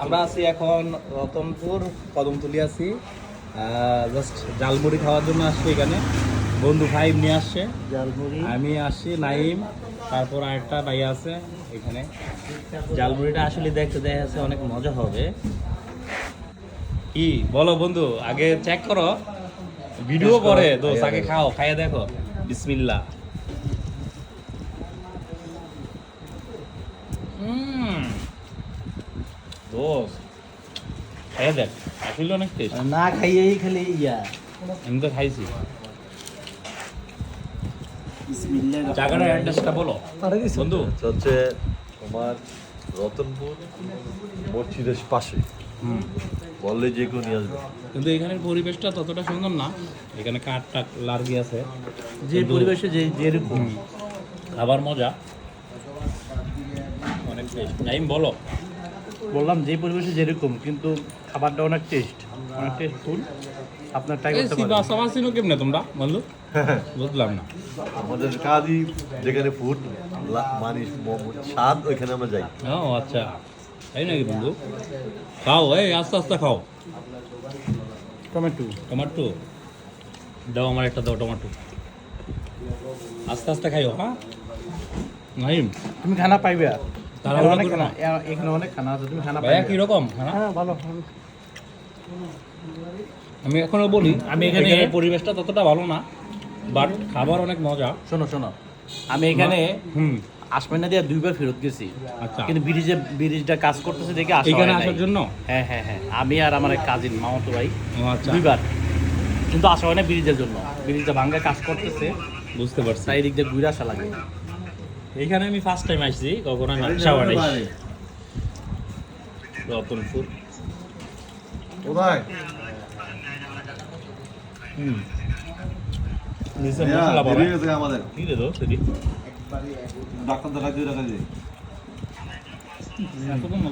আমরা আছি এখন রতনপুর কদমতলি আছি, জাস্ট জালমুড়ি খাওয়ার জন্য আসছি এখানে। বন্ধু ভাই নিয়ে আসছে জালমুড়ি, আমি আসছি, নাইম, তারপর আরেকটা ভাইয়া আছে এখানে। জালমুড়িটা আসলে দেখতে দেখা যাচ্ছে অনেক মজা হবে। কি বলো বন্ধু, আগে চেক করো, ভিডিও করে দোস্ত, আগে খাও, খাইয়ে দেখো। বিসমিল্লাহ। দোস্ত খাইয়ে দেখ, আসলে অনেক টেস্ট। না খাইয়েই খালি ইয়া আমি তো খাইছি। বিসমিল্লাহ। জায়গাটার অ্যাড্রেসটা বলো বন্ধু। হচ্ছে তোমার রতনপুর মসজিদের পাশে, বললে যে কেউ নিয়ে আসবে। কিন্তু এখানের পরিবেশটা ততটা সুন্দর না, এখানে কাঠ টাক লার্গি আছে, যে পরিবেশে যেরকম খাবার মজা অনেক টেস্ট। নাইম বলো। বললাম, যে পরিবেশে যেরকম, কিন্তু খাবারটা অনেক টেস্টফুল। আপনার ট্রাই করতে পারেন। বাসাবাসিনো কেমনে তোমরা বন্ধু? বুঝলাম না। আমাদের কাজই যেখানে ফুড মানে স্বাদ, ওইখানে আমরা যাই। ও আচ্ছা, তাই নাকি বন্ধু? খাও, এই আস্তে আস্তে খাও। টমেটো টমাটো দাও, আমার একটা দাও টমাটো। আস্তে আস্তে খাইও, হ্যাঁ নাইম। তুমি খানা পাইবে আর তাড়াহুড়ো অনেক করো খানা, না। এখানে অনেক খানা আছে, তুমি খানা ভাইয়া পাইবে। কিরকম খানা? হ্যাঁ, ভালো। আমি এখনো বলি, আমি এখানে- এখানের পরিবেশটা ততটা ভালো না, বাট খাবার অনেক মজা। শোনো, আমি এখানে হুম আসমাইনা দিয়ে 2 বার ফেরত গেছি, আচ্ছা, কিন্তু ব্রিজটা কাজ করতেছে দেখে আসা এখানে হয় নাই। আসার জন্য। হ্যাঁ, আমি আর আমার এক কাজিন মামাতো ভাই ও আচ্ছা, 2 বার, কিন্তু আসা হয় না ব্রিজের জন্য। ব্রিজটা ভাঙ্গা কাজ করতেছে, বুঝতে পারছি। তাই এদিক দিয়ে ঘুরে আসা লাগে। এইখানে আমি ফার্স্ট টাইম আসছি, কখনো আমি আসা হয় নাই। রতনপুর। কোথায়? হুম নিচে মশলা পাবে। আমাদের কি রে দোস্ত এটি? ডাক্তার দেখা দিয়ে এতক্ষণ